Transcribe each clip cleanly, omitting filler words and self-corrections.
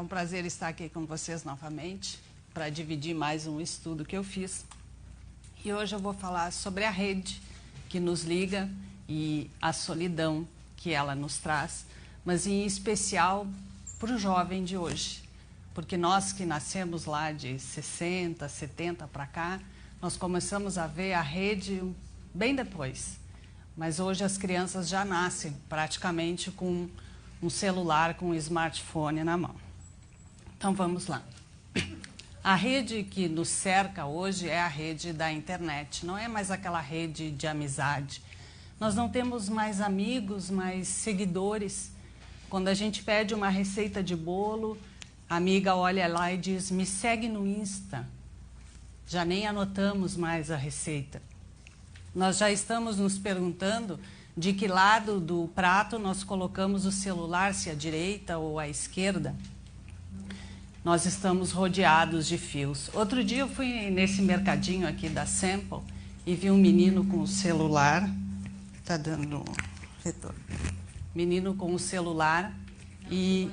É um prazer estar aqui com vocês novamente para dividir mais um estudo que eu fiz. E hoje eu vou falar sobre a rede que nos liga e a solidão que ela nos traz, mas em especial para o jovem de hoje. Porque nós que nascemos lá de 60, 70 para cá, nós começamos a ver a rede bem depois. Mas hoje as crianças já nascem praticamente com um celular, com um smartphone na mão. Então vamos lá. A rede que nos cerca hoje é a rede da internet, não é mais aquela rede de amizade. Nós não temos mais amigos, mais seguidores. Quando a gente pede uma receita de bolo, a amiga olha lá e diz, me segue no Insta. Já nem anotamos mais a receita. Nós já estamos nos perguntando de que lado do prato nós colocamos o celular, se à direita ou à esquerda. Nós estamos rodeados de fios. Outro dia eu fui nesse mercadinho aqui da Sample e vi um menino com o celular. Está dando retorno. Menino com o celular e...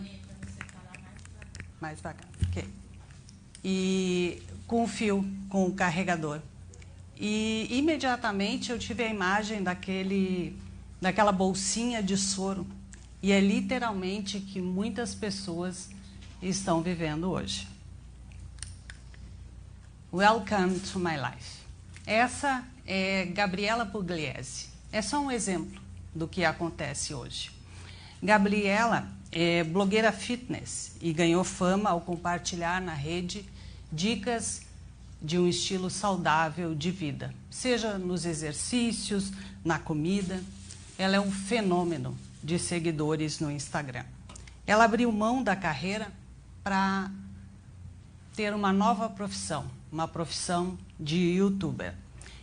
Mais devagar. Ok. E com o fio, com o carregador. E imediatamente eu tive a imagem daquela bolsinha de soro. E é literalmente que muitas pessoas estão vivendo hoje. Welcome to my life. Essa é Gabriela Pugliese. É só um exemplo do que acontece hoje. Gabriela é blogueira fitness e ganhou fama ao compartilhar na rede dicas de um estilo saudável de vida, seja nos exercícios, na comida. Ela é um fenômeno de seguidores no Instagram. Ela abriu mão da carreira para ter uma nova profissão, uma profissão de youtuber.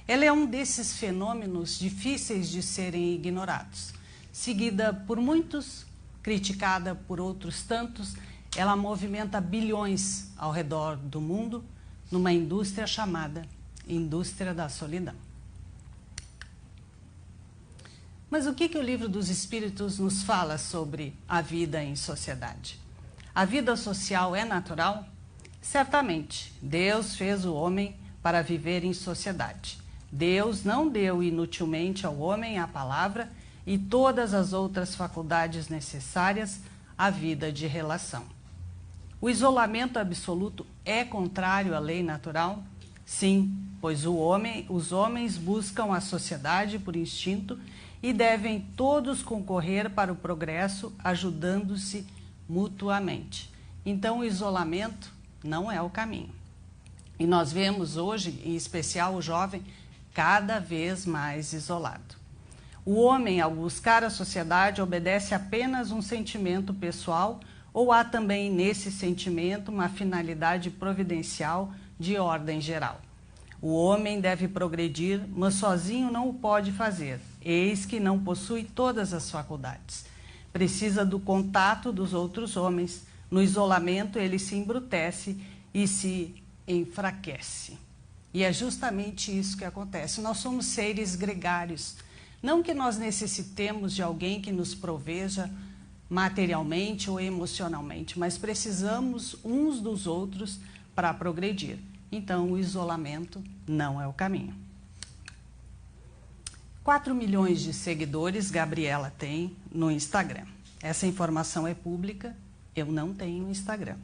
Ela é um desses fenômenos difíceis de serem ignorados. Seguida por muitos, criticada por outros tantos, ela movimenta bilhões ao redor do mundo numa indústria chamada indústria da solidão. Mas o que o Livro dos Espíritos nos fala sobre a vida em sociedade? A vida social é natural? Certamente, Deus fez o homem para viver em sociedade. Deus não deu inutilmente ao homem a palavra e todas as outras faculdades necessárias à vida de relação. O isolamento absoluto é contrário à lei natural? Sim, pois os homens buscam a sociedade por instinto e devem todos concorrer para o progresso, ajudando-se mutuamente. Então, o isolamento não é o caminho. E nós vemos hoje, em especial o jovem, cada vez mais isolado. O homem, ao buscar a sociedade, obedece apenas um sentimento pessoal ou há também nesse sentimento uma finalidade providencial de ordem geral. O homem deve progredir, mas sozinho não o pode fazer, eis que não possui todas as faculdades. Precisa do contato dos outros homens. No isolamento, ele se embrutece e se enfraquece. E é justamente isso que acontece. Nós somos seres gregários. Não que nós necessitemos de alguém que nos proveja materialmente ou emocionalmente, mas precisamos uns dos outros para progredir. Então, o isolamento não é o caminho. 4 milhões de seguidores Gabriela tem no Instagram. Essa informação é pública, eu não tenho Instagram.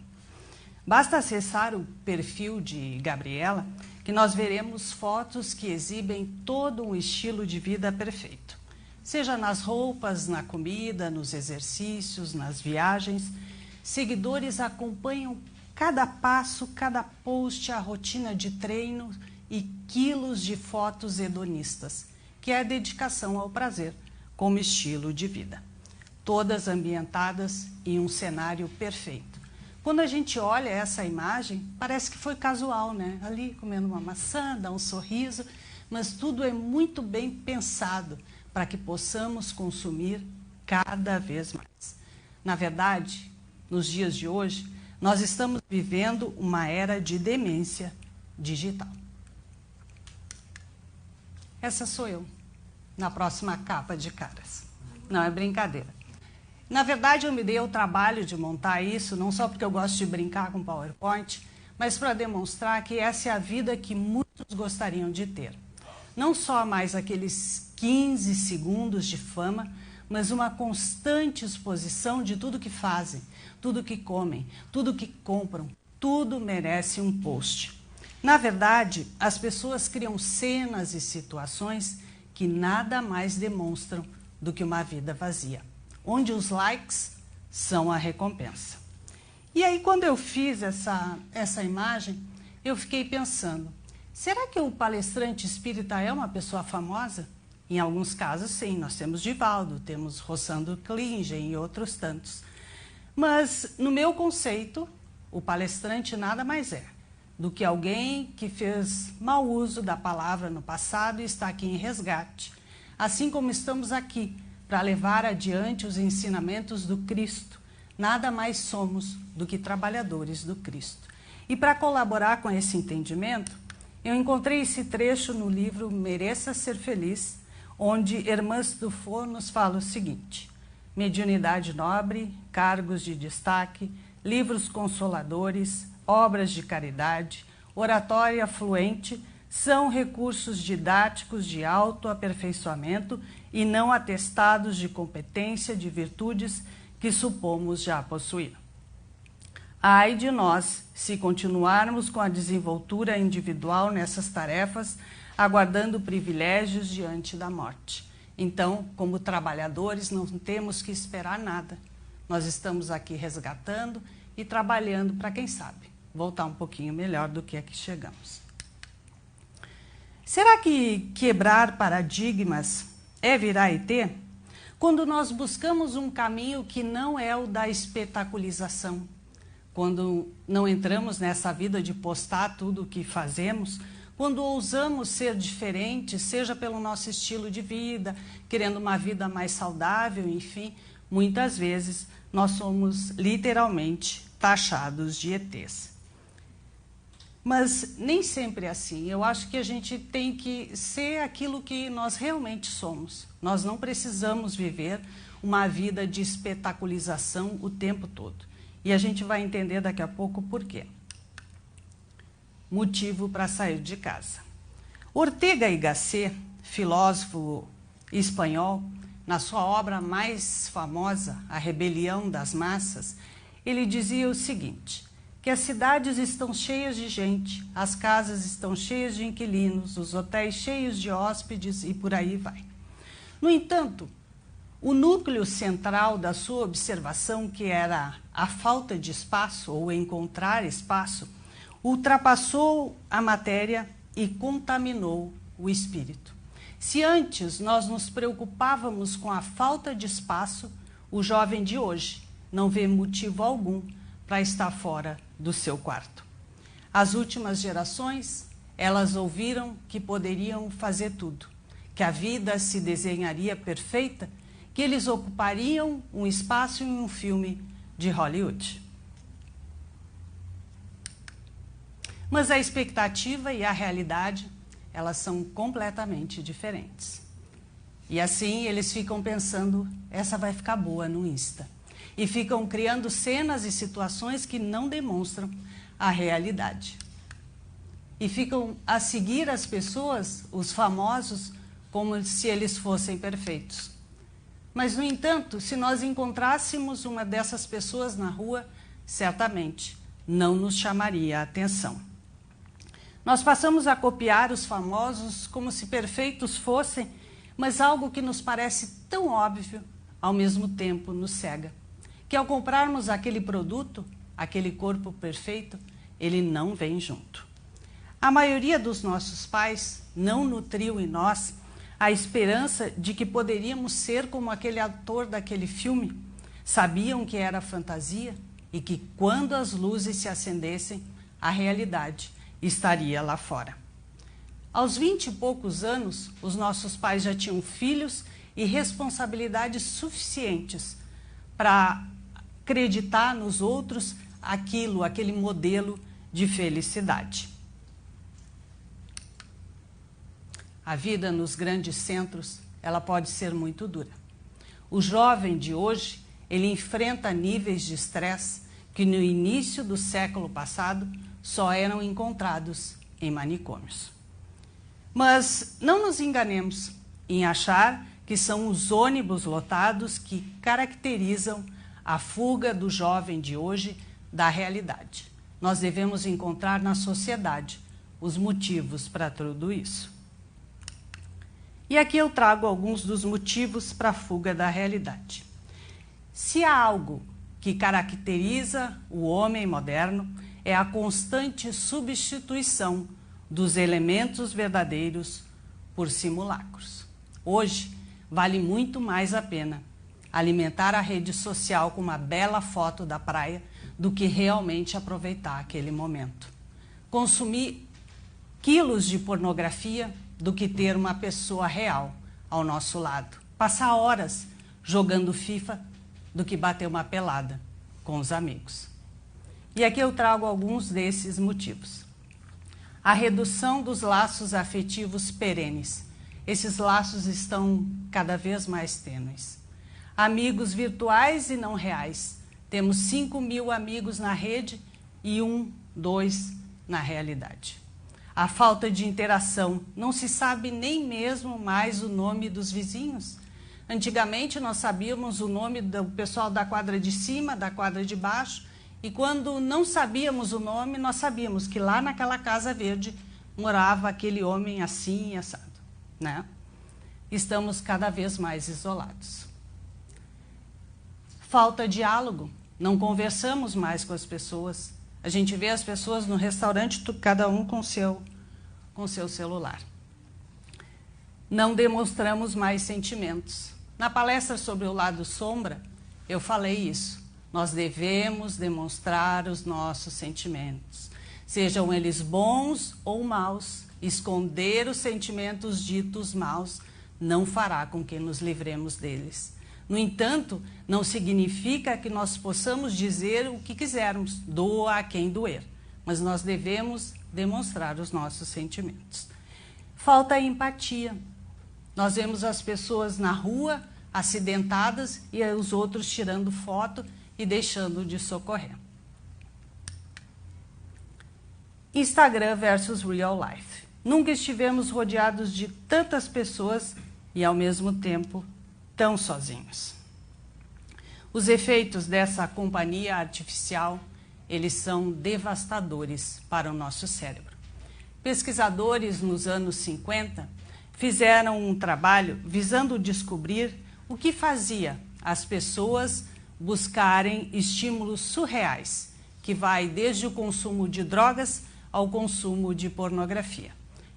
Basta acessar o perfil de Gabriela que nós veremos fotos que exibem todo um estilo de vida perfeito. Seja nas roupas, na comida, nos exercícios, nas viagens, seguidores acompanham cada passo, cada post, a rotina de treino e quilos de fotos hedonistas, que é a dedicação ao prazer como estilo de vida. Todas ambientadas em um cenário perfeito. Quando a gente olha essa imagem, parece que foi casual, né? Ali comendo uma maçã, dá um sorriso, mas tudo é muito bem pensado para que possamos consumir cada vez mais. Na verdade, nos dias de hoje, nós estamos vivendo uma era de demência digital. Essa sou eu, na próxima capa de caras. Não é brincadeira. Na verdade, eu me dei o trabalho de montar isso, não só porque eu gosto de brincar com PowerPoint, mas para demonstrar que essa é a vida que muitos gostariam de ter. Não só mais aqueles 15 segundos de fama, mas uma constante exposição de tudo que fazem, tudo que comem, tudo que compram, tudo merece um post. Na verdade, as pessoas criam cenas e situações que nada mais demonstram do que uma vida vazia, onde os likes são a recompensa. E aí, quando eu fiz essa imagem, eu fiquei pensando, será que o palestrante espírita é uma pessoa famosa? Em alguns casos, sim, nós temos Divaldo, temos Rossandro Klingen e outros tantos. Mas, no meu conceito, o palestrante nada mais é do que alguém que fez mau uso da palavra no passado e está aqui em resgate, assim como estamos aqui para levar adiante os ensinamentos do Cristo. Nada mais somos do que trabalhadores do Cristo. E para colaborar com esse entendimento, eu encontrei esse trecho no livro Mereça Ser Feliz, onde Hermance Dufour nos fala o seguinte: mediunidade nobre, cargos de destaque, livros consoladores, obras de caridade, oratória fluente, são recursos didáticos de autoaperfeiçoamento e não atestados de competência de virtudes que supomos já possuir. Ai de nós, se continuarmos com a desenvoltura individual nessas tarefas, aguardando privilégios diante da morte. Então, como trabalhadores, não temos que esperar nada. Nós estamos aqui resgatando e trabalhando para, quem sabe, voltar um pouquinho melhor do que aqui chegamos. Será que quebrar paradigmas é virar ET? Quando nós buscamos um caminho que não é o da espetaculização, quando não entramos nessa vida de postar tudo o que fazemos, quando ousamos ser diferentes, seja pelo nosso estilo de vida, querendo uma vida mais saudável, enfim, muitas vezes nós somos literalmente taxados de ETs. Mas nem sempre é assim. Eu acho que a gente tem que ser aquilo que nós realmente somos. Nós não precisamos viver uma vida de espetaculização o tempo todo. E a gente vai entender daqui a pouco por quê. Motivo para sair de casa. Ortega y Gasset, filósofo espanhol, na sua obra mais famosa, A Rebelião das Massas, ele dizia o seguinte, que as cidades estão cheias de gente, as casas estão cheias de inquilinos, os hotéis cheios de hóspedes e por aí vai. No entanto, o núcleo central da sua observação, que era a falta de espaço ou encontrar espaço, ultrapassou a matéria e contaminou o espírito. Se antes nós nos preocupávamos com a falta de espaço, o jovem de hoje não vê motivo algum para estar fora do seu quarto. As últimas gerações, elas ouviram que poderiam fazer tudo, que a vida se desenharia perfeita, que eles ocupariam um espaço em um filme de Hollywood. Mas a expectativa e a realidade, elas são completamente diferentes. E assim eles ficam pensando, essa vai ficar boa no Insta. E ficam criando cenas e situações que não demonstram a realidade. E ficam a seguir as pessoas, os famosos, como se eles fossem perfeitos. Mas, no entanto, se nós encontrássemos uma dessas pessoas na rua, certamente não nos chamaria a atenção. Nós passamos a copiar os famosos como se perfeitos fossem, mas algo que nos parece tão óbvio, ao mesmo tempo nos cega. Que ao comprarmos aquele produto, aquele corpo perfeito, ele não vem junto. A maioria dos nossos pais não nutriu em nós a esperança de que poderíamos ser como aquele ator daquele filme. Sabiam que era fantasia e que quando as luzes se acendessem, a realidade estaria lá fora. Aos 20 e poucos anos, os nossos pais já tinham filhos e responsabilidades suficientes para acreditar nos outros aquele modelo de felicidade. A vida nos grandes centros, ela pode ser muito dura. O jovem de hoje, ele enfrenta níveis de estresse que no início do século passado só eram encontrados em manicômios. Mas não nos enganemos em achar que são os ônibus lotados que caracterizam a fuga do jovem de hoje da realidade. Nós devemos encontrar na sociedade os motivos para tudo isso. E aqui eu trago alguns dos motivos para a fuga da realidade. Se há algo que caracteriza o homem moderno, é a constante substituição dos elementos verdadeiros por simulacros. Hoje, vale muito mais a pena alimentar a rede social com uma bela foto da praia do que realmente aproveitar aquele momento. Consumir quilos de pornografia do que ter uma pessoa real ao nosso lado. Passar horas jogando FIFA do que bater uma pelada com os amigos. E aqui eu trago alguns desses motivos. A redução dos laços afetivos perenes. Esses laços estão cada vez mais tênues. Amigos virtuais e não reais. Temos 5.000 amigos na rede e 1, 2 na realidade. A falta de interação. Não se sabe nem mesmo mais o nome dos vizinhos. Antigamente nós sabíamos o nome do pessoal da quadra de cima, da quadra de baixo, e quando não sabíamos o nome, nós sabíamos que lá naquela casa verde morava aquele homem assim e assado, né? Estamos cada vez mais isolados. Falta de diálogo, não conversamos mais com as pessoas. A gente vê as pessoas no restaurante, cada um com seu celular. Não demonstramos mais sentimentos. Na palestra sobre o lado sombra, eu falei isso. Nós devemos demonstrar os nossos sentimentos, sejam eles bons ou maus. Esconder os sentimentos ditos maus não fará com que nos livremos deles. No entanto, não significa que nós possamos dizer o que quisermos, doa a quem doer, mas nós devemos demonstrar os nossos sentimentos. Falta empatia. Nós vemos as pessoas na rua, acidentadas, e os outros tirando foto e deixando de socorrer. Instagram versus real life. Nunca estivemos rodeados de tantas pessoas e, ao mesmo tempo, tão sozinhos. Os efeitos dessa companhia artificial, eles são devastadores para o nosso cérebro. Pesquisadores nos anos 50 fizeram um trabalho visando descobrir o que fazia as pessoas buscarem estímulos surreais, que vai desde o consumo de drogas ao consumo de pornografia.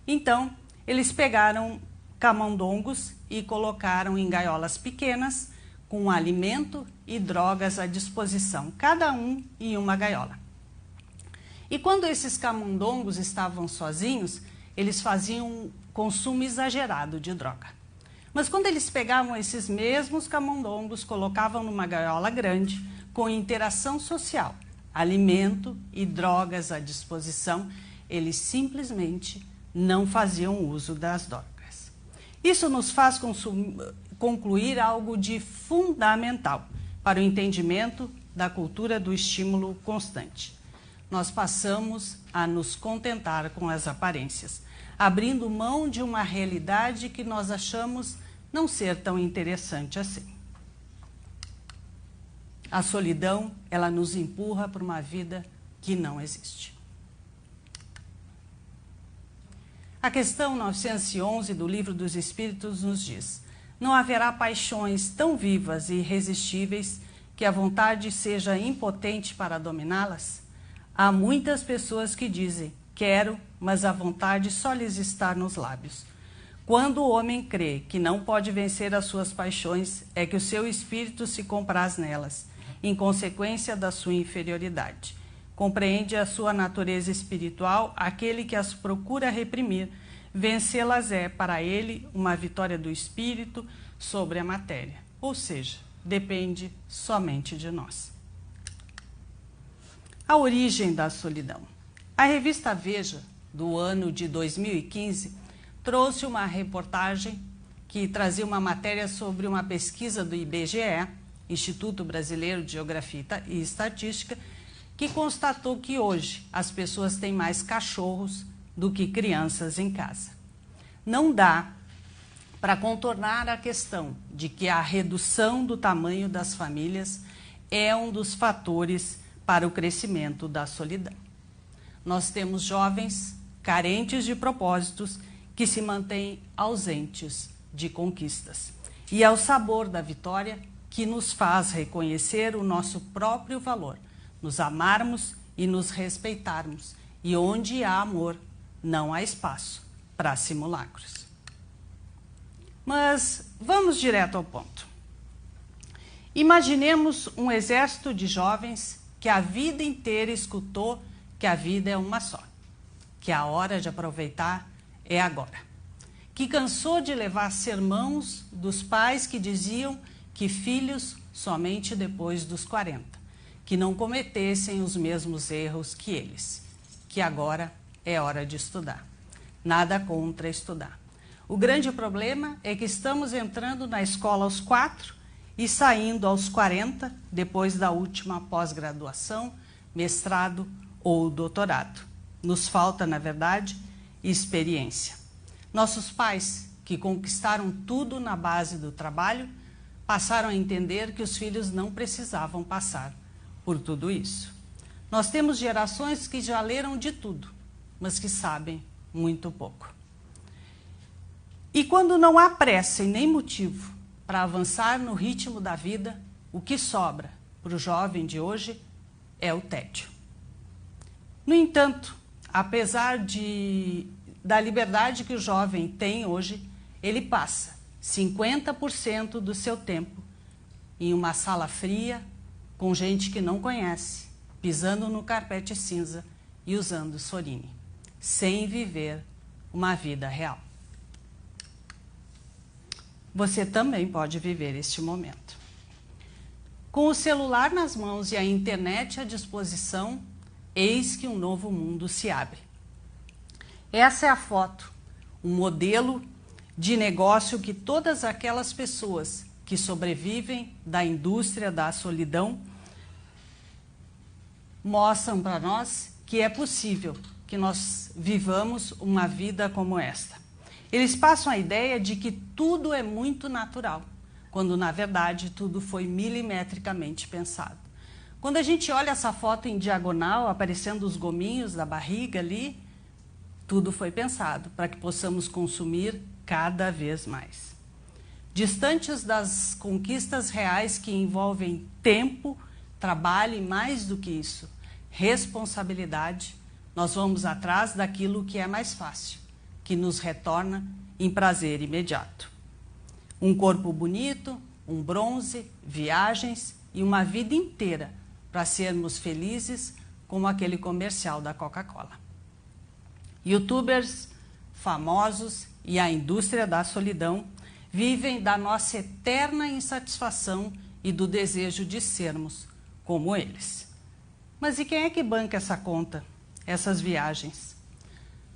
Então, eles pegaram camundongos e colocaram em gaiolas pequenas, com alimento e drogas à disposição, cada um em uma gaiola. E quando esses camundongos estavam sozinhos, eles faziam um consumo exagerado de droga. Mas quando eles pegavam esses mesmos camundongos, colocavam numa gaiola grande, com interação social, alimento e drogas à disposição, eles simplesmente não faziam uso das drogas. Isso nos faz concluir algo de fundamental para o entendimento da cultura do estímulo constante. Nós passamos a nos contentar com as aparências, abrindo mão de uma realidade que nós achamos não ser tão interessante assim. A solidão, ela nos empurra para uma vida que não existe. A questão 911 do Livro dos Espíritos nos diz: não haverá paixões tão vivas e irresistíveis que a vontade seja impotente para dominá-las? Há muitas pessoas que dizem, quero, mas a vontade só lhes está nos lábios. Quando o homem crê que não pode vencer as suas paixões, é que o seu espírito se compraz nelas, em consequência da sua inferioridade. Compreende a sua natureza espiritual, aquele que as procura reprimir. Vencê-las é, para ele, uma vitória do espírito sobre a matéria. Ou seja, depende somente de nós. A origem da solidão. A revista Veja, do ano de 2015, trouxe uma reportagem que trazia uma matéria sobre uma pesquisa do IBGE, Instituto Brasileiro de Geografia e Estatística, que constatou que hoje as pessoas têm mais cachorros do que crianças em casa. Não dá para contornar a questão de que a redução do tamanho das famílias é um dos fatores para o crescimento da solidão. Nós temos jovens carentes de propósitos que se mantêm ausentes de conquistas. E é o sabor da vitória que nos faz reconhecer o nosso próprio valor, nos amarmos e nos respeitarmos. E onde há amor, não há espaço para simulacros. Mas vamos direto ao ponto. Imaginemos um exército de jovens que a vida inteira escutou que a vida é uma só, que a hora de aproveitar é agora, que cansou de levar sermões dos pais que diziam que filhos somente depois dos 40, que não cometessem os mesmos erros que eles, que agora é hora de estudar. Nada contra estudar. O grande problema é que estamos entrando na escola aos 4 e saindo aos 40, depois da última pós-graduação, mestrado ou doutorado. Nos falta, na verdade, experiência. Nossos pais, que conquistaram tudo na base do trabalho, passaram a entender que os filhos não precisavam passar por tudo isso. Nós temos gerações que já leram de tudo, mas que sabem muito pouco. E quando não há pressa e nem motivo para avançar no ritmo da vida, o que sobra para o jovem de hoje é o tédio. No entanto, apesar da liberdade que o jovem tem hoje, ele passa 50% do seu tempo em uma sala fria, com gente que não conhece, pisando no carpete cinza e usando Sorine, sem viver uma vida real. Você também pode viver este momento. Com o celular nas mãos e a internet à disposição, eis que um novo mundo se abre. Essa é a foto, um modelo de negócio que todas aquelas pessoas que sobrevivem da indústria da solidão mostram para nós que é possível que nós vivamos uma vida como esta. Eles passam a ideia de que tudo é muito natural, quando na verdade tudo foi milimetricamente pensado. Quando a gente olha essa foto em diagonal, aparecendo os gominhos da barriga ali, tudo foi pensado para que possamos consumir cada vez mais. Distantes das conquistas reais que envolvem tempo, trabalho e mais do que isso, responsabilidade, nós vamos atrás daquilo que é mais fácil, que nos retorna em prazer imediato. Um corpo bonito, um bronze, viagens e uma vida inteira para sermos felizes, como aquele comercial da Coca-Cola. YouTubers, famosos e a indústria da solidão vivem da nossa eterna insatisfação e do desejo de sermos como eles. Mas e quem é que banca essa conta, essas viagens?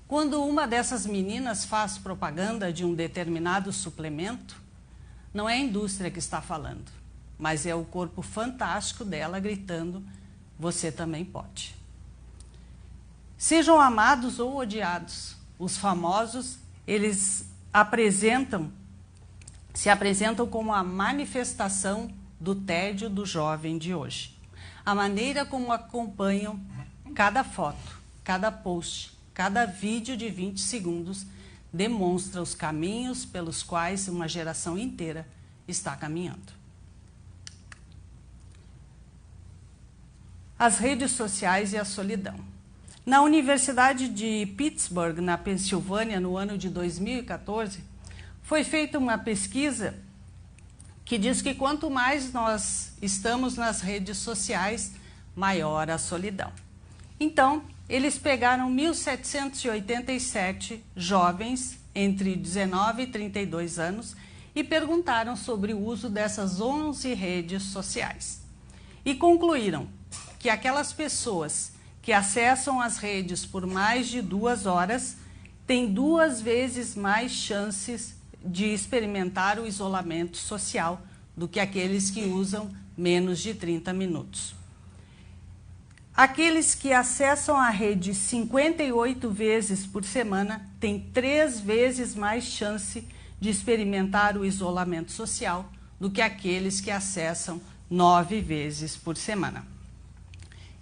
Quando uma dessas meninas faz propaganda de um determinado suplemento, não é a indústria que está falando, mas é o corpo fantástico dela gritando: você também pode. Sejam amados ou odiados, os famosos, eles se apresentam como a manifestação do tédio do jovem de hoje. A maneira como acompanham cada foto, cada post, cada vídeo de 20 segundos demonstra os caminhos pelos quais uma geração inteira está caminhando. As redes sociais e a solidão. Na Universidade de Pittsburgh, na Pensilvânia, no ano de 2014, foi feita uma pesquisa que diz que quanto mais nós estamos nas redes sociais, maior a solidão. Então, eles pegaram 1.787 jovens entre 19 e 32 anos e perguntaram sobre o uso dessas 11 redes sociais. E concluíram que aquelas pessoas que acessam as redes por mais de 2 horas têm 2 vezes mais chances de experimentar o isolamento social do que aqueles que usam menos de 30 minutos. Aqueles que acessam a rede 58 vezes por semana têm 3 vezes mais chance de experimentar o isolamento social do que aqueles que acessam 9 vezes por semana.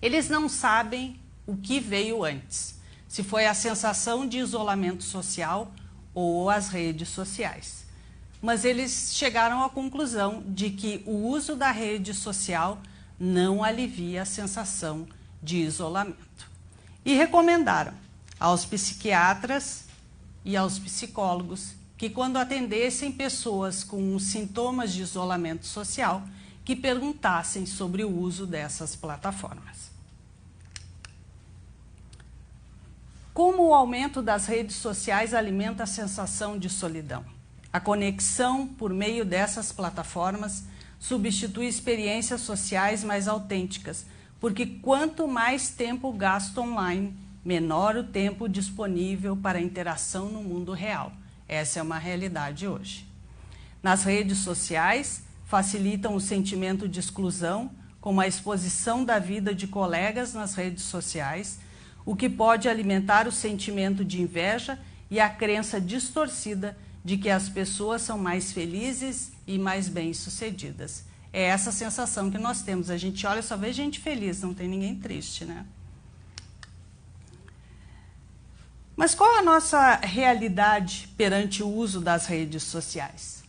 Eles não sabem o que veio antes, se foi a sensação de isolamento social ou as redes sociais. Mas eles chegaram à conclusão de que o uso da rede social não alivia a sensação de isolamento. E recomendaram aos psiquiatras e aos psicólogos que, quando atendessem pessoas com sintomas de isolamento social, que perguntassem sobre o uso dessas plataformas. Como o aumento das redes sociais alimenta a sensação de solidão? A conexão por meio dessas plataformas substitui experiências sociais mais autênticas, porque quanto mais tempo gasto online, menor o tempo disponível para interação no mundo real. Essa é uma realidade hoje. Nas redes sociais, facilitam o sentimento de exclusão, como a exposição da vida de colegas nas redes sociais, o que pode alimentar o sentimento de inveja e a crença distorcida de que as pessoas são mais felizes e mais bem-sucedidas. É essa sensação que nós temos. A gente olha e só vê gente feliz, não tem ninguém triste, né? Mas qual a nossa realidade perante o uso das redes sociais?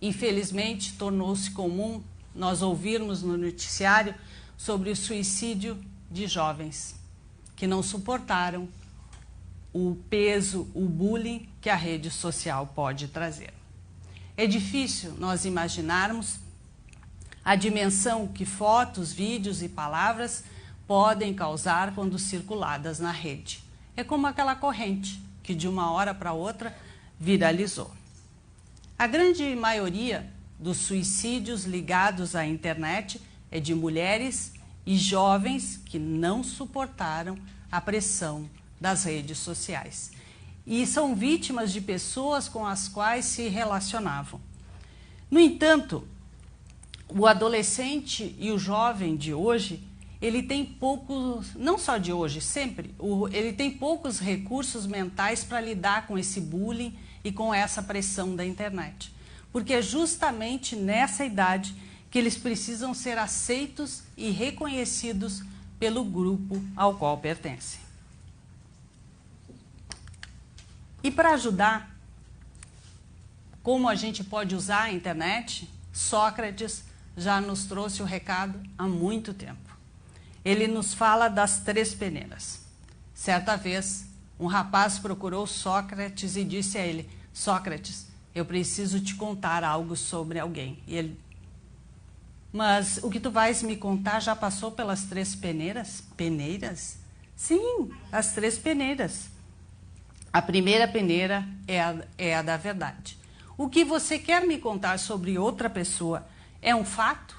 Infelizmente, tornou-se comum nós ouvirmos no noticiário sobre o suicídio de jovens que não suportaram o peso, o bullying que a rede social pode trazer. É difícil nós imaginarmos a dimensão que fotos, vídeos e palavras podem causar quando circuladas na rede. É como aquela corrente que de uma hora para outra viralizou. A grande maioria dos suicídios ligados à internet é de mulheres e jovens que não suportaram a pressão das redes sociais. E são vítimas de pessoas com as quais se relacionavam. No entanto, o adolescente e o jovem de hoje, ele tem poucos, não só de hoje, sempre, ele tem poucos recursos mentais para lidar com esse bullying e com essa pressão da internet. Porque é justamente nessa idade que eles precisam ser aceitos e reconhecidos pelo grupo ao qual pertencem. E para ajudar, como a gente pode usar a internet, Sócrates já nos trouxe o recado há muito tempo. Ele nos fala das 3 peneiras. Certa vez, um rapaz procurou Sócrates e disse a ele: Sócrates, eu preciso te contar algo sobre alguém. E ele: mas o que tu vais me contar já passou pelas 3 peneiras? Peneiras? Sim, as 3 peneiras. A primeira peneira é a da verdade. O que você quer me contar sobre outra pessoa é um fato?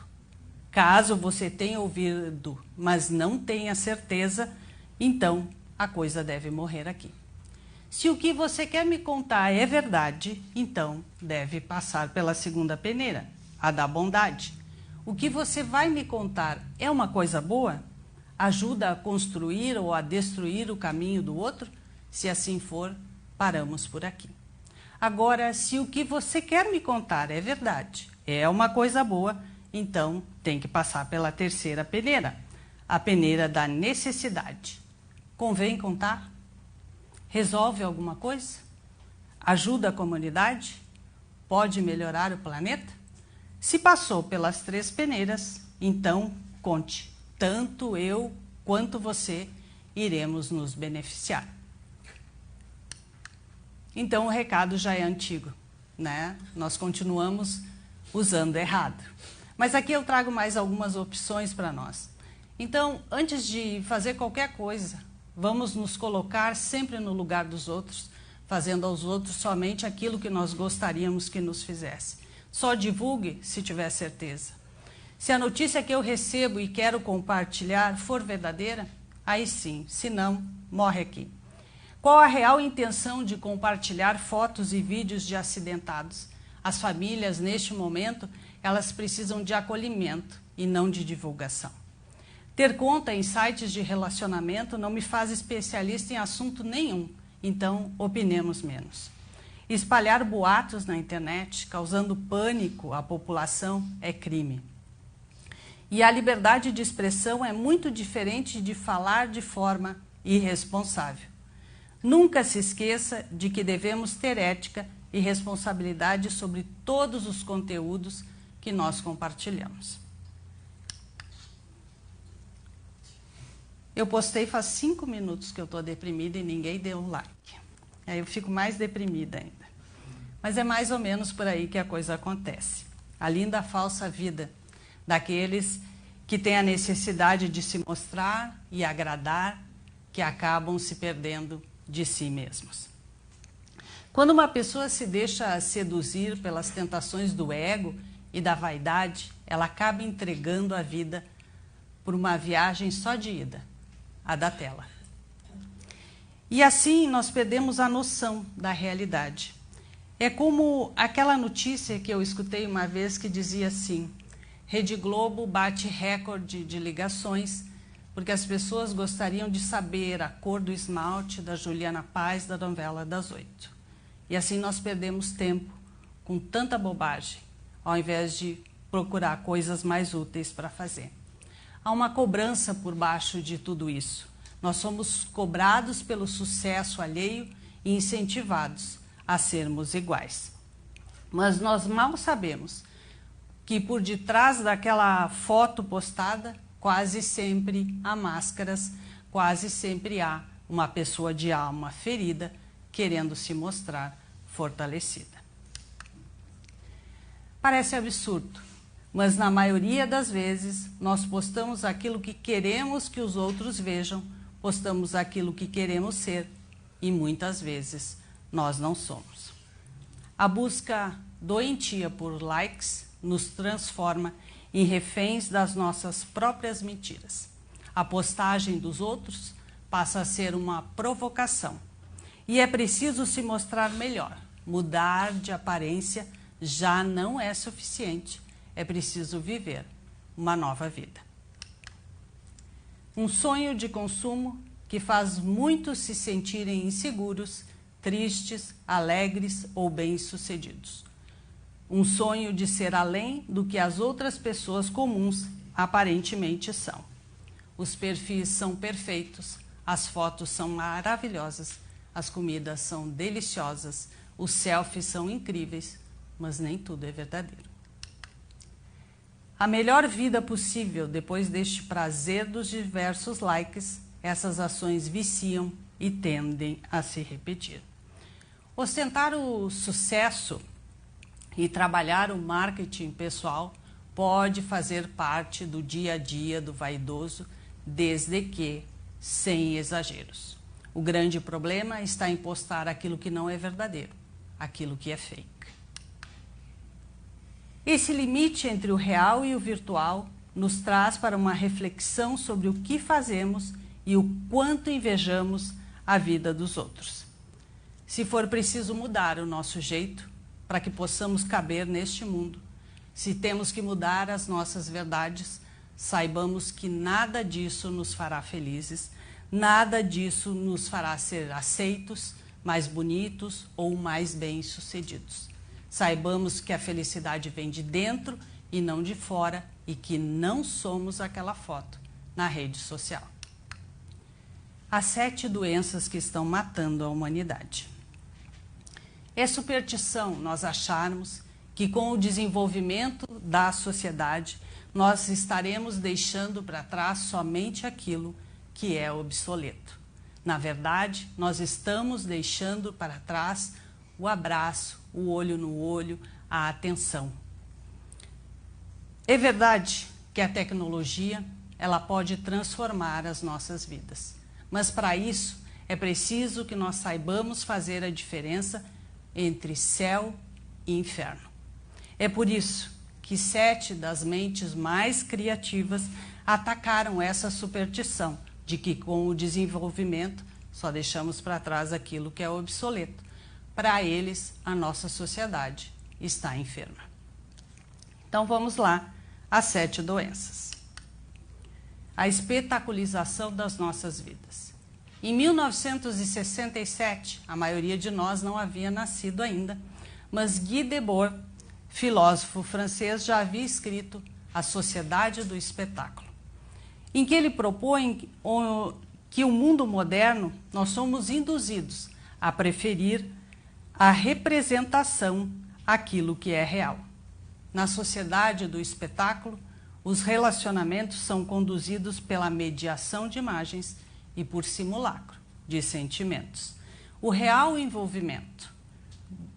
Caso você tenha ouvido, mas não tenha certeza, então a coisa deve morrer aqui. Se o que você quer me contar é verdade, então deve passar pela segunda peneira, a da bondade. O que você vai me contar é uma coisa boa? Ajuda a construir ou a destruir o caminho do outro? Se assim for, paramos por aqui. Agora, se o que você quer me contar é verdade, é uma coisa boa, então tem que passar pela terceira peneira, a peneira da necessidade. Convém contar? Resolve alguma coisa? Ajuda a comunidade? Pode melhorar o planeta? Se passou pelas 3 peneiras, então conte. Tanto eu quanto você iremos nos beneficiar. Então o recado já é antigo, né? Nós continuamos usando errado. Mas aqui eu trago mais algumas opções para nós. Então, antes de fazer qualquer coisa, vamos nos colocar sempre no lugar dos outros, fazendo aos outros somente aquilo que nós gostaríamos que nos fizesse. Só divulgue se tiver certeza. Se a notícia que eu recebo e quero compartilhar for verdadeira, aí sim, se não, morre aqui. Qual a real intenção de compartilhar fotos e vídeos de acidentados? As famílias, neste momento, elas precisam de acolhimento e não de divulgação. Ter conta em sites de relacionamento não me faz especialista em assunto nenhum, então opinemos menos. Espalhar boatos na internet, causando pânico à população, é crime. E a liberdade de expressão é muito diferente de falar de forma irresponsável. Nunca se esqueça de que devemos ter ética e responsabilidade sobre todos os conteúdos que nós compartilhamos. Eu postei faz 5 minutos que eu estou deprimida e ninguém deu um like. Aí eu fico mais deprimida ainda. Mas é mais ou menos por aí que a coisa acontece. A linda falsa vida daqueles que têm a necessidade de se mostrar e agradar, que acabam se perdendo de si mesmos. Quando uma pessoa se deixa seduzir pelas tentações do ego e da vaidade, ela acaba entregando a vida por uma viagem só de ida, a da tela. E assim nós perdemos a noção da realidade. É como aquela notícia que eu escutei uma vez que dizia assim: Rede Globo bate recorde de ligações porque as pessoas gostariam de saber a cor do esmalte da Juliana Paz da novela das 8. E assim nós perdemos tempo com tanta bobagem, ao invés de procurar coisas mais úteis para fazer. Há uma cobrança por baixo de tudo isso. Nós somos cobrados pelo sucesso alheio e incentivados a sermos iguais. Mas nós mal sabemos que por detrás daquela foto postada, quase sempre há máscaras, quase sempre há uma pessoa de alma ferida querendo se mostrar fortalecida. Parece absurdo, mas na maioria das vezes nós postamos aquilo que queremos que os outros vejam, postamos aquilo que queremos ser e muitas vezes nós não somos. A busca doentia por likes nos transforma em reféns das nossas próprias mentiras. A postagem dos outros passa a ser uma provocação. E é preciso se mostrar melhor. Mudar de aparência já não é suficiente. É preciso viver uma nova vida. Um sonho de consumo que faz muitos se sentirem inseguros, tristes, alegres ou bem-sucedidos. Um sonho de ser além do que as outras pessoas comuns aparentemente são. Os perfis são perfeitos, as fotos são maravilhosas, as comidas são deliciosas, os selfies são incríveis, mas nem tudo é verdadeiro. A melhor vida possível depois deste prazer dos diversos likes, essas ações viciam e tendem a se repetir. Ostentar o sucesso e trabalhar o marketing pessoal pode fazer parte do dia a dia do vaidoso, desde que sem exageros. O grande problema está em postar aquilo que não é verdadeiro, aquilo que é fake. Esse limite entre o real e o virtual nos traz para uma reflexão sobre o que fazemos e o quanto invejamos a vida dos outros. Se for preciso mudar o nosso jeito, para que possamos caber neste mundo. Se temos que mudar as nossas verdades, saibamos que nada disso nos fará felizes, nada disso nos fará ser aceitos, mais bonitos ou mais bem-sucedidos. Saibamos que a felicidade vem de dentro e não de fora e que não somos aquela foto na rede social. As 7 doenças que estão matando a humanidade. É superstição nós acharmos que com o desenvolvimento da sociedade nós estaremos deixando para trás somente aquilo que é obsoleto. Na verdade, nós estamos deixando para trás o abraço, o olho no olho, a atenção. É verdade que a tecnologia ela pode transformar as nossas vidas, mas para isso é preciso que nós saibamos fazer a diferença entre céu e inferno. É por isso que 7 das mentes mais criativas atacaram essa superstição de que com o desenvolvimento só deixamos para trás aquilo que é obsoleto. Para eles, a nossa sociedade está enferma. Então vamos lá, as 7 doenças. A espetaculização das nossas vidas. Em 1967, a maioria de nós não havia nascido ainda, mas Guy Debord, filósofo francês, já havia escrito A Sociedade do Espetáculo, em que ele propõe que o mundo moderno nós somos induzidos a preferir a representação àquilo que é real. Na sociedade do espetáculo, os relacionamentos são conduzidos pela mediação de imagens e por simulacro de sentimentos. O real envolvimento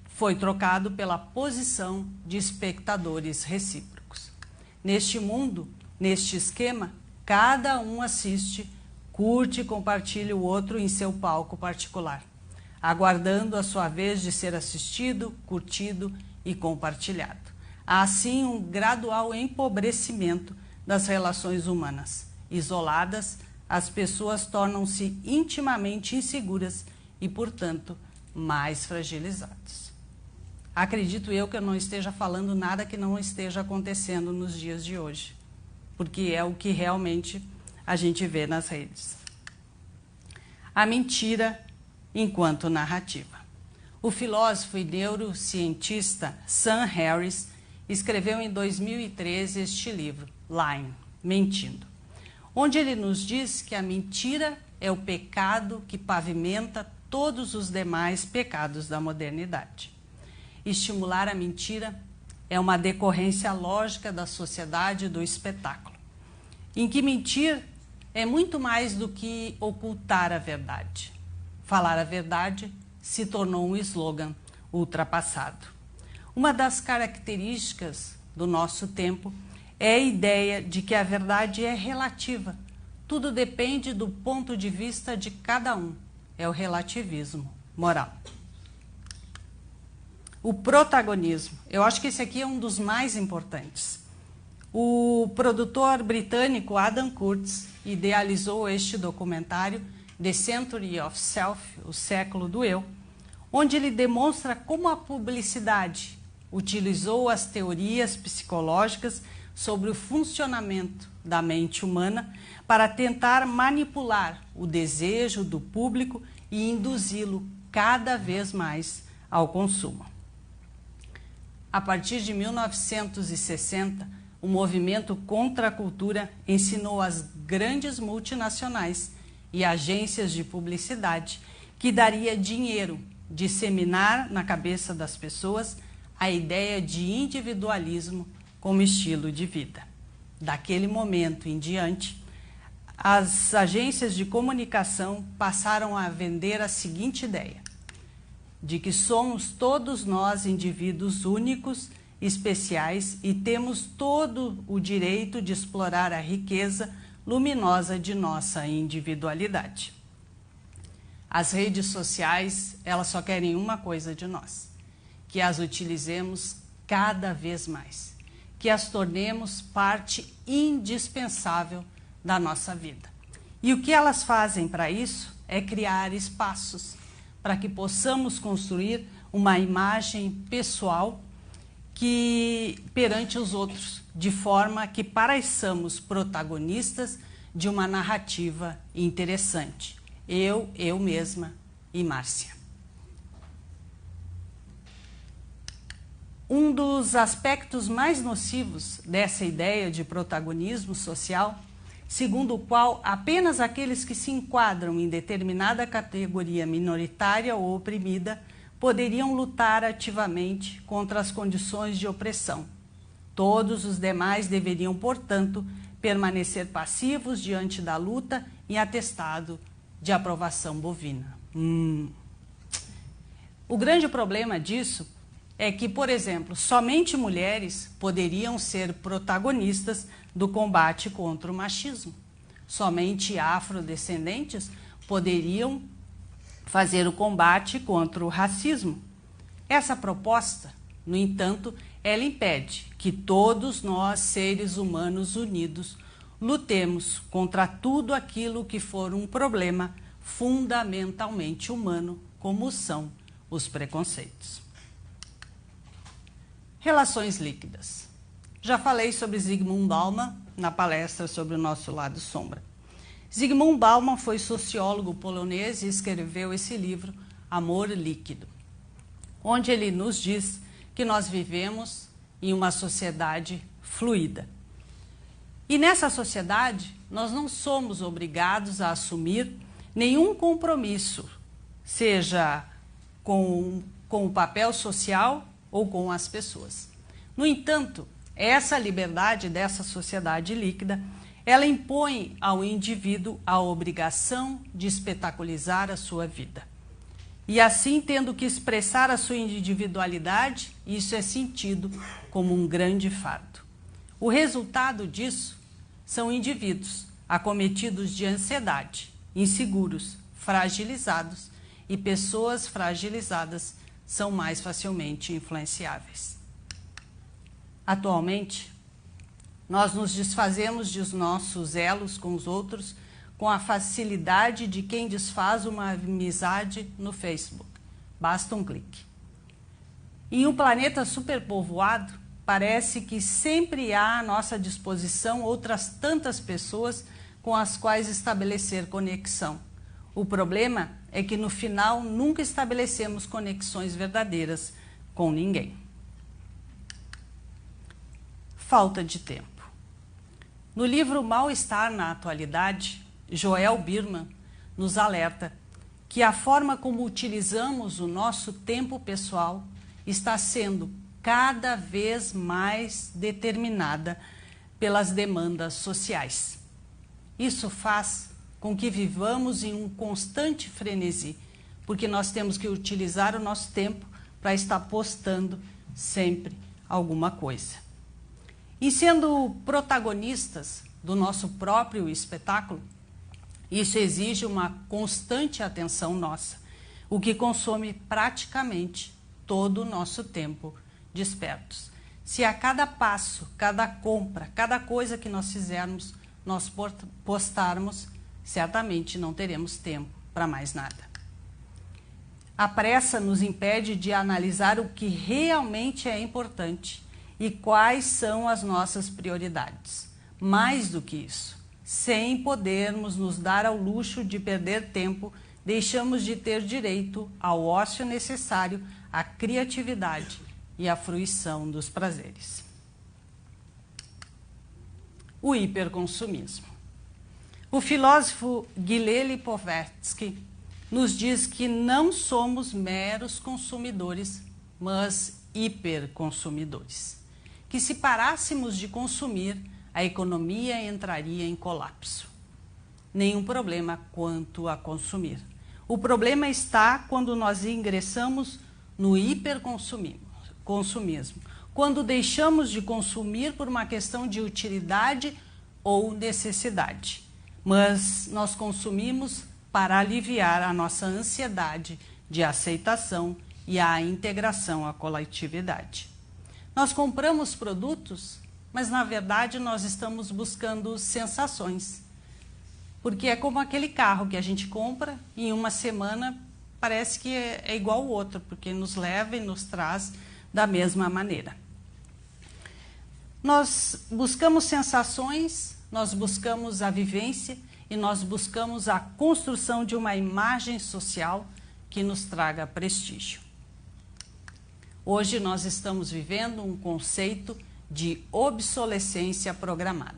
foi trocado pela posição de espectadores recíprocos. Neste mundo, neste esquema, cada um assiste, curte e compartilha o outro em seu palco particular, aguardando a sua vez de ser assistido, curtido e compartilhado. Há, assim, um gradual empobrecimento das relações humanas. Isoladas, as pessoas tornam-se intimamente inseguras e, portanto, mais fragilizadas. Acredito eu que eu não esteja falando nada que não esteja acontecendo nos dias de hoje, porque é o que realmente a gente vê nas redes. A mentira enquanto narrativa. O filósofo e neurocientista Sam Harris escreveu em 2013 este livro, Lying, Mentindo, onde ele nos diz que a mentira é o pecado que pavimenta todos os demais pecados da modernidade. Estimular a mentira é uma decorrência lógica da sociedade do espetáculo, em que mentir é muito mais do que ocultar a verdade. Falar a verdade se tornou um slogan ultrapassado. Uma das características do nosso tempo é a ideia de que a verdade é relativa. Tudo depende do ponto de vista de cada um. É o relativismo moral. O protagonismo. Eu acho que esse aqui é um dos mais importantes. O produtor britânico Adam Curtis idealizou este documentário The Century of Self, o século do eu, onde ele demonstra como a publicidade utilizou as teorias psicológicas sobre o funcionamento da mente humana para tentar manipular o desejo do público e induzi-lo cada vez mais ao consumo. A partir de 1960, o movimento contra a cultura ensinou às grandes multinacionais e agências de publicidade que daria dinheiro disseminar na cabeça das pessoas a ideia de individualismo como estilo de vida. Daquele momento em diante, as agências de comunicação passaram a vender a seguinte ideia, de que somos todos nós indivíduos únicos, especiais e temos todo o direito de explorar a riqueza luminosa de nossa individualidade. As redes sociais, elas só querem uma coisa de nós, que as utilizemos cada vez mais, que as tornemos parte indispensável da nossa vida. E o que elas fazem para isso é criar espaços para que possamos construir uma imagem pessoal que perante os outros, de forma que pareçamos protagonistas de uma narrativa interessante. Eu mesma e Márcia. Um dos aspectos mais nocivos dessa ideia de protagonismo social, segundo o qual apenas aqueles que se enquadram em determinada categoria minoritária ou oprimida poderiam lutar ativamente contra as condições de opressão. Todos os demais deveriam, portanto, permanecer passivos diante da luta em atestado de aprovação bovina. O grande problema disso é que, por exemplo, somente mulheres poderiam ser protagonistas do combate contra o machismo. Somente afrodescendentes poderiam fazer o combate contra o racismo. Essa proposta, no entanto, ela impede que todos nós, seres humanos unidos, lutemos contra tudo aquilo que for um problema fundamentalmente humano, como são os preconceitos. Relações líquidas. Já falei sobre Zygmunt Bauman na palestra sobre o nosso lado sombra. Zygmunt Bauman foi sociólogo polonês e escreveu esse livro, Amor Líquido, onde ele nos diz que nós vivemos em uma sociedade fluida. E nessa sociedade, nós não somos obrigados a assumir nenhum compromisso, seja com o papel social ou com as pessoas. No entanto, essa liberdade dessa sociedade líquida, ela impõe ao indivíduo a obrigação de espetaculizar a sua vida. E assim, tendo que expressar a sua individualidade, isso é sentido como um grande fardo. O resultado disso são indivíduos acometidos de ansiedade, inseguros, fragilizados, e pessoas fragilizadas são mais facilmente influenciáveis. Atualmente, nós nos desfazemos dos nossos elos com os outros com a facilidade de quem desfaz uma amizade no Facebook. Basta um clique. Em um planeta superpovoado, parece que sempre há à nossa disposição outras tantas pessoas com as quais estabelecer conexão. O problema é que no final nunca estabelecemos conexões verdadeiras com ninguém. Falta de tempo. No livro Mal-Estar na Atualidade, Joel Birman nos alerta que a forma como utilizamos o nosso tempo pessoal está sendo cada vez mais determinada pelas demandas sociais. Isso faz com que vivamos em um constante frenesi, porque nós temos que utilizar o nosso tempo para estar postando sempre alguma coisa. E sendo protagonistas do nosso próprio espetáculo, isso exige uma constante atenção nossa, o que consome praticamente todo o nosso tempo despertos. Se a cada passo, cada compra, cada coisa que nós fizermos, nós postarmos, certamente não teremos tempo para mais nada. A pressa nos impede de analisar o que realmente é importante e quais são as nossas prioridades. Mais do que isso, sem podermos nos dar ao luxo de perder tempo, deixamos de ter direito ao ócio necessário, à criatividade e à fruição dos prazeres. O hiperconsumismo. O filósofo Gilles Lipovetsky nos diz que não somos meros consumidores, mas hiperconsumidores. Que se parássemos de consumir, a economia entraria em colapso. Nenhum problema quanto a consumir. O problema está quando nós ingressamos no hiperconsumismo, quando deixamos de consumir por uma questão de utilidade ou necessidade. Mas nós consumimos para aliviar a nossa ansiedade de aceitação e a integração à coletividade. Nós compramos produtos, mas na verdade nós estamos buscando sensações. Porque é como aquele carro que a gente compra e em uma semana parece que é igual ao outro, porque nos leva e nos traz da mesma maneira. Nós buscamos sensações, nós buscamos a vivência e nós buscamos a construção de uma imagem social que nos traga prestígio. Hoje nós estamos vivendo um conceito de obsolescência programada.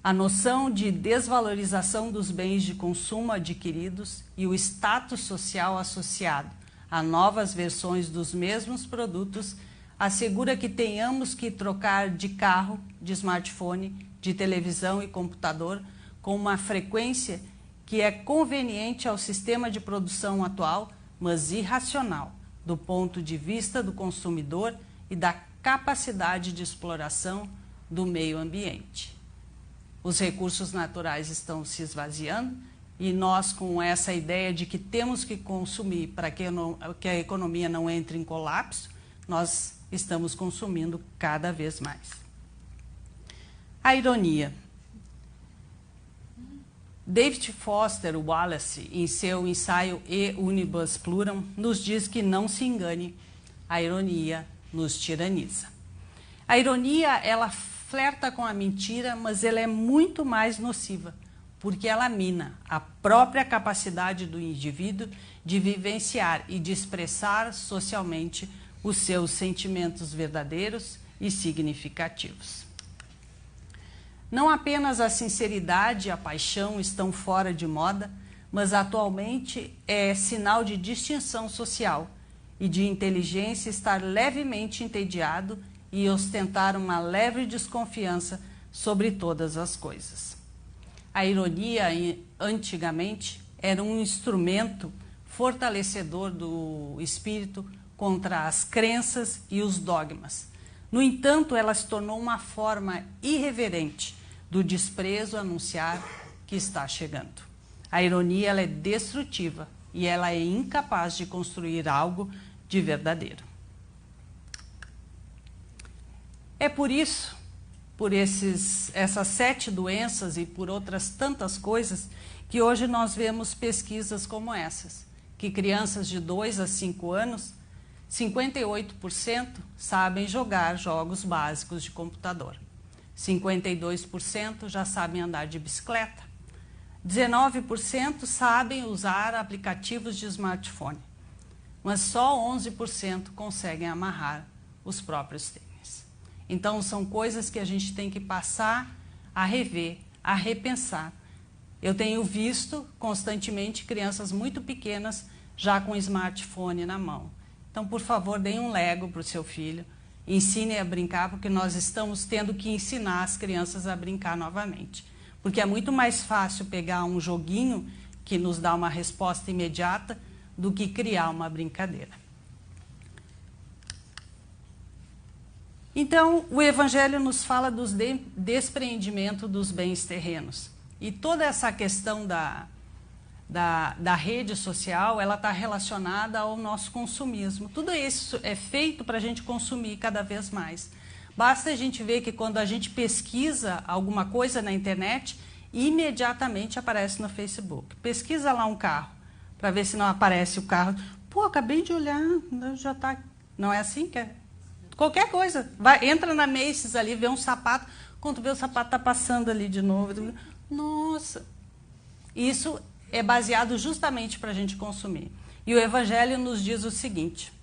A noção de desvalorização dos bens de consumo adquiridos e o status social associado a novas versões dos mesmos produtos assegura que tenhamos que trocar de carro, de smartphone, de televisão e computador com uma frequência que é conveniente ao sistema de produção atual, mas irracional do ponto de vista do consumidor e da capacidade de exploração do meio ambiente. Os recursos naturais estão se esvaziando e nós, com essa ideia de que temos que consumir para que a economia não entre em colapso, nós estamos consumindo cada vez mais. A ironia. David Foster Wallace, em seu ensaio E Unibus Pluram, nos diz que não se engane, a ironia nos tiraniza. A ironia, ela flerta com a mentira, mas ela é muito mais nociva, porque ela mina a própria capacidade do indivíduo de vivenciar e de expressar socialmente os seus sentimentos verdadeiros e significativos. Não apenas a sinceridade e a paixão estão fora de moda, mas atualmente é sinal de distinção social e de inteligência estar levemente entediado e ostentar uma leve desconfiança sobre todas as coisas. A ironia, antigamente, era um instrumento fortalecedor do espírito contra as crenças e os dogmas. No entanto, ela se tornou uma forma irreverente do desprezo anunciar que está chegando. A ironia, ela é destrutiva e ela é incapaz de construir algo de verdadeiro. É por isso, por essas 7 doenças e por outras tantas coisas, que hoje nós vemos pesquisas como essas, que crianças de 2 a 5 anos, 58% sabem jogar jogos básicos de computador. 52% já sabem andar de bicicleta. 19% sabem usar aplicativos de smartphone. Mas só 11% conseguem amarrar os próprios tênis. Então, são coisas que a gente tem que passar a rever, a repensar. Eu tenho visto constantemente crianças muito pequenas já com smartphone na mão. Então, por favor, deem um Lego para o seu filho, ensine a brincar, porque nós estamos tendo que ensinar as crianças a brincar novamente. Porque é muito mais fácil pegar um joguinho que nos dá uma resposta imediata do que criar uma brincadeira. Então, o Evangelho nos fala do despreendimento dos bens terrenos. E toda essa questão da rede social, ela está relacionada ao nosso consumismo. Tudo isso é feito para a gente consumir cada vez mais. Basta a gente ver que quando a gente pesquisa alguma coisa na internet, imediatamente aparece no Facebook. Pesquisa lá um carro, para ver se não aparece o carro. Pô, acabei de olhar, já está... Não é assim que é? Qualquer coisa. Entra na Macy's ali, vê um sapato, quando vê o sapato está passando ali de novo. Nossa! Isso é baseado justamente para a gente consumir. E o Evangelho nos diz o seguinte,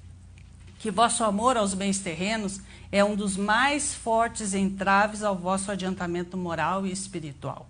que vosso amor aos bens terrenos é um dos mais fortes entraves ao vosso adiantamento moral e espiritual.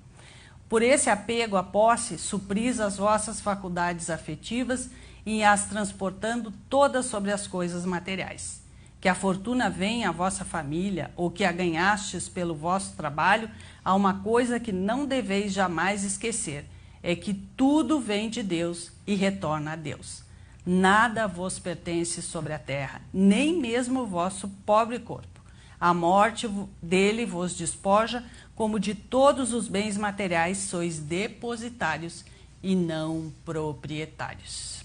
Por esse apego à posse, supris as vossas faculdades afetivas e as transportando todas sobre as coisas materiais. Que a fortuna venha à vossa família ou que a ganhastes pelo vosso trabalho, há uma coisa que não deveis jamais esquecer, é que tudo vem de Deus e retorna a Deus. Nada vos pertence sobre a terra, nem mesmo o vosso pobre corpo. A morte dele vos despoja, como de todos os bens materiais sois depositários e não proprietários.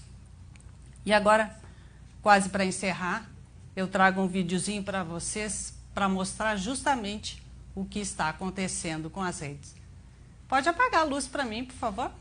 E agora, quase para encerrar, eu trago um videozinho para vocês para mostrar justamente o que está acontecendo com as redes. Pode apagar a luz para mim, por favor?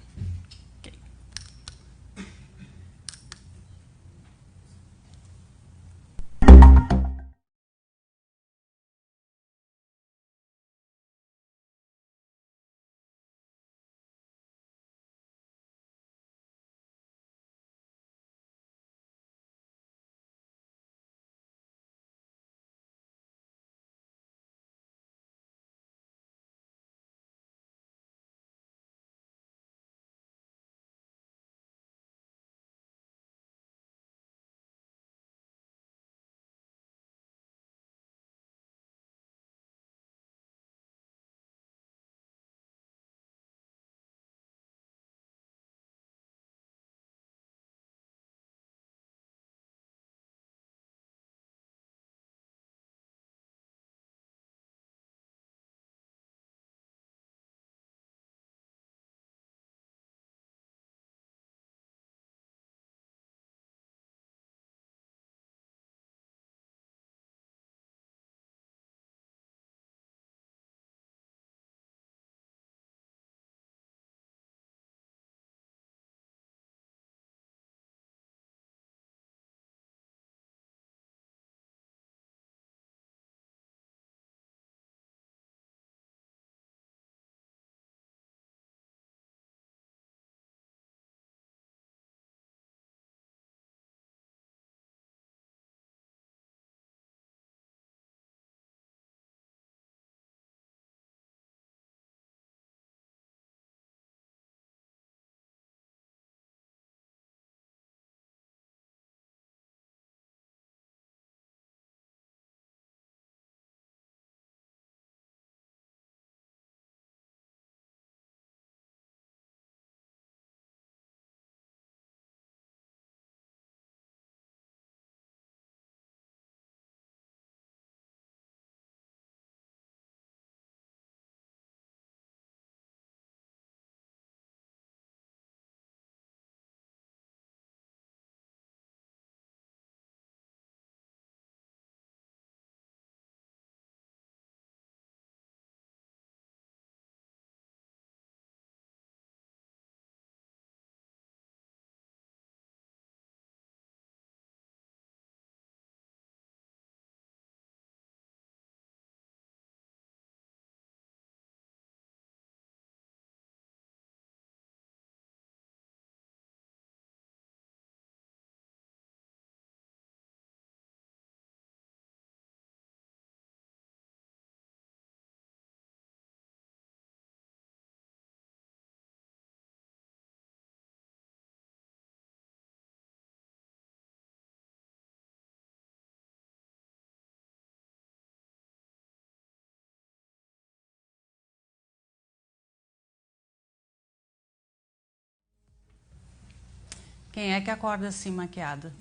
Quem é que acorda assim maquiada?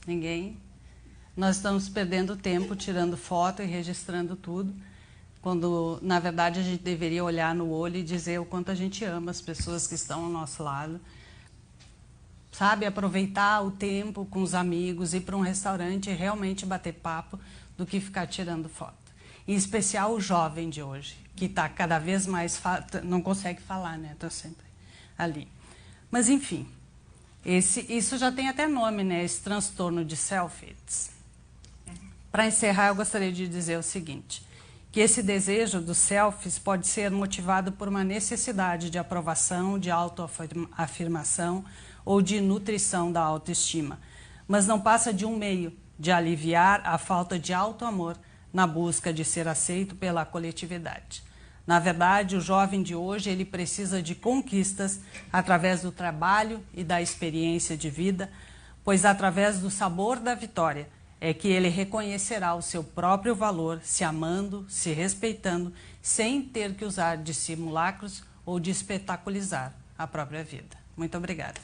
Ninguém? Nós estamos perdendo tempo tirando foto e registrando tudo, quando, na verdade, a gente deveria olhar no olho e dizer o quanto a gente ama as pessoas que estão ao nosso lado. Sabe, aproveitar o tempo com os amigos, ir para um restaurante e realmente bater papo do que ficar tirando foto. Em especial o jovem de hoje, que está cada vez mais... não consegue falar, né? Está sempre ali. Mas, enfim, isso já tem até nome, né? Esse transtorno de selfies. Para encerrar, eu gostaria de dizer o seguinte, que esse desejo dos selfies pode ser motivado por uma necessidade de aprovação, de autoafirmação ou de nutrição da autoestima, mas não passa de um meio de aliviar a falta de autoamor na busca de ser aceito pela coletividade. Na verdade, o jovem de hoje ele precisa de conquistas através do trabalho e da experiência de vida, pois através do sabor da vitória é que ele reconhecerá o seu próprio valor, se amando, se respeitando, sem ter que usar de simulacros ou de espetaculizar a própria vida. Muito obrigada.